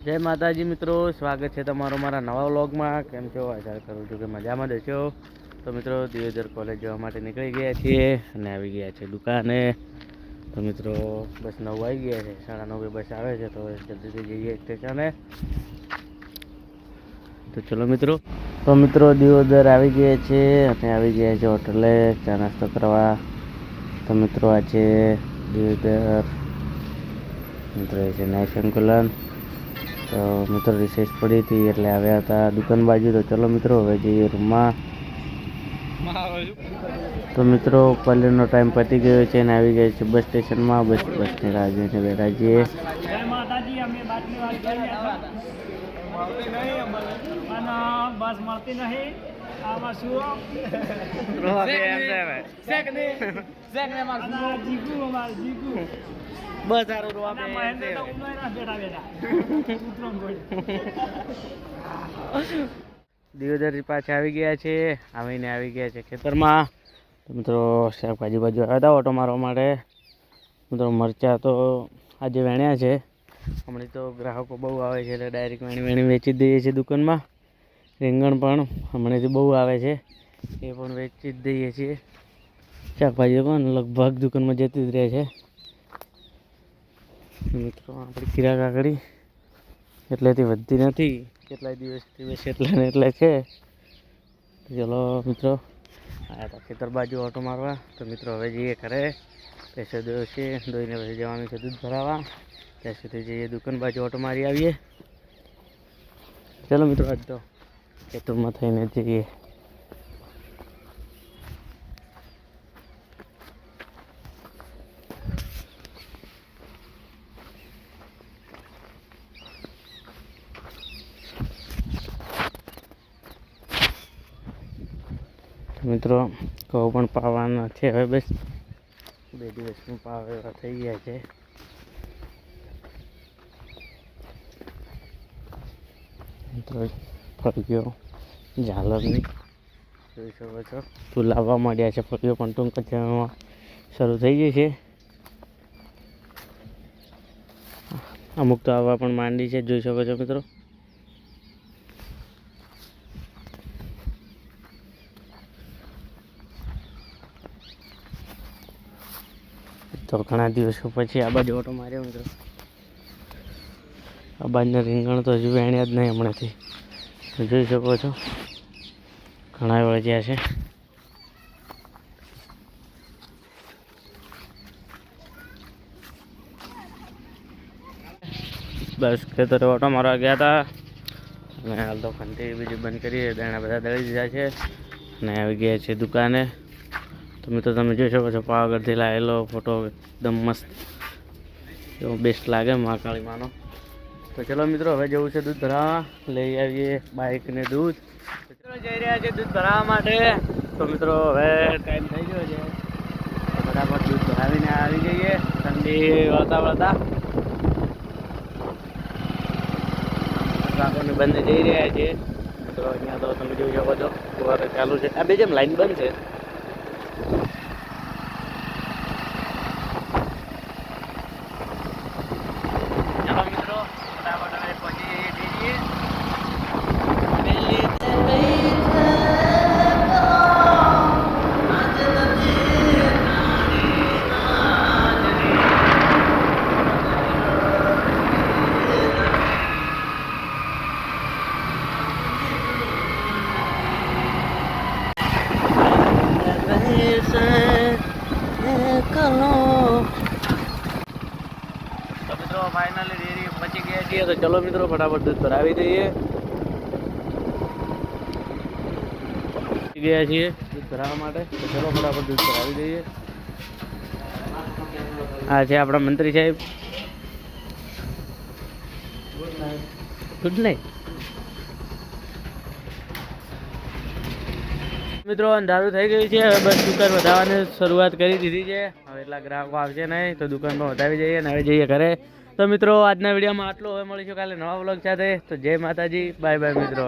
જય માતાજી મિત્રો, સ્વાગત છે તમારો મારા નવા વ્લોગમાં. કેમ છો? આશા કરું છું કે મજામાં જ છો. તો મિત્રો દિયોદર કોલેજ જવા માટે નીકળી ગયા છીએ અને આવી ગયા છે દુકાને. તો મિત્રો બસ 9 વાગી ગયા છે, 9:30 બસ આવે છે, તો જલ્દીથી જઈએ સ્ટેશને. તો ચલો મિત્રો. તો મિત્રો દિયોદર આવી ગયા છે અને આવી ગયા છે હોટલે ચા નાસ્તો કરવા. તો મિત્રો આ છે દિયોદર, મિત્રો એ છે નાઇસ સંકુલન. તો મિત્રો રિસેસ પડી હતી એટલે આવ્યા હતા દુકાન બાજુ. તો ચલો મિત્રો હવે જઈએ રૂમમાં. તો મિત્રો કોલેજનો ટાઈમ પતી ગયો છે અને આવી ગયા છે બસ સ્ટેશનમાં. બસની રાહ જોઈને બેઠા છીએ. બસ મળતી નહીં. આમાં શું બસ સારું દિયોદર પાછા આવી ગયા છે. આવીને આવી ગયા છે ખેતરમાં. તો મિત્રો શાકભાજી બાજુ આવ્યા હતા ઓટો મારવા માટે. મિત્રો મરચાં તો આજે વેણ્યા છે. હમણાં તો ગ્રાહકો બહુ આવે છે એટલે ડાયરેક્ટ વેણી વેચી જ દઈએ છીએ દુકાનમાં. રીંગણ પણ હમણાંથી બહુ આવે છે, એ પણ વેચી જ દઈએ છીએ. શાકભાજી પણ લગભગ દુકાનમાં જતી જ રહે છે. મિત્રો આપણી ખીરા કાકડી એટલેથી વધતી નથી, કેટલાય દિવસથી બસ એટલા ને એટલે છે. ચલો મિત્રો આવ્યા હતા ખેતર બાજુ ઓટો મારવા. તો મિત્રો હવે જઈએ ઘરે. પૈસો દોયો છે, દોઈને પછી જવાનું છે દૂધ ભરાવા. ત્યાં સુધી જઈએ દુકાન બાજુ ઓટો મારી આવીએ. ચલો મિત્રો આજ તો ખેતરમાં થઈને જઈએ. મિત્રો ઘઉં પણ પાવાના છે હવે, બસ 2 દિવસનું પાવ એવા થઈ ગયા છે. મિત્રો ફળીઓ ઝાલરની જોઈ શકો છો, ફૂલ આવવા માંડ્યા છે. ફળીઓ પણ ટૂંક જ શરૂ થઈ ગઈ છે. અમુક તો આવવા પણ માંડી છે, જોઈ શકો છો મિત્રો. તો ઘણા દિવસો પછી આ બાજુ ઓટો માર્યો મિત્રો. આ બાજુના રીંગણ તો હજુ વેણ્યા જ નહીં હમણાંથી. જોઈ શકો છો ઘણા વળ્યા છે. બસ ખેતરે ઓટો મારવા ગયા હતા અને હાલ તો ઘંટી બીજી બંધ કરી, દાણા બધા દળી દીધા છે અને આવી ગયા છે દુકાને. તો મિત્રો તમે જોઈ શકો છો પાવાગઢથી લાવેલો ફોટો એકદમ મસ્ત એવો બેસ્ટ લાગે મહાકાળી માનો. તો ચલો મિત્રો હવે જવું છે દૂધ ભરાવા. લઈ આવીએ બાઇક ને દૂધ. જઈ રહ્યા છે દૂધ ભરાવા માટે. તો મિત્રો હવે ટાઈમ થઈ ગયો છે, ફટાફટ દૂધ ભરાવીને આવી જઈએ. ઠંડી વળતા વળતા ટ્રાફિકને બંધ જઈ રહ્યા છે મિત્રો. અહીંયા તો તમે જોઈ શકો છો ફુવારો ચાલુ છે. આ બે જેમ લાઈન બંધ છે. ચાલો મિત્રો ફટાફટ હવે પહોંચી જઈએ. તો મિત્રો ફાઇનલી ડેરી પહોંચી ગયા છીએ. તો ચલો મિત્રો ફટાફટ દૂધ ભરાવી દઈએ. પહોંચી ગયા છીએ દૂધ ભરાવવા માટે. તો ચલો ફટાફટ દૂધ ભરાવી દઈએ. આ છે આપણા મંત્રી સાહેબ. ગુડ નાઇટ મિત્રો. અંધારું થઈ ગયું છે, હવે બસ દુકાન વધારવાની શરૂઆત કરી દીધી છે. હવે એટલા ગ્રાહકો આવશે નહીં તો દુકાનમાં વધાવી જઈએ અને હવે જઈએ ઘરે. તો મિત્રો આજના વિડીયોમાં આટલું. હવે મળીશું કાલે નવા વ્લોગ સાથે. તો જય માતાજી, બાય બાય મિત્રો.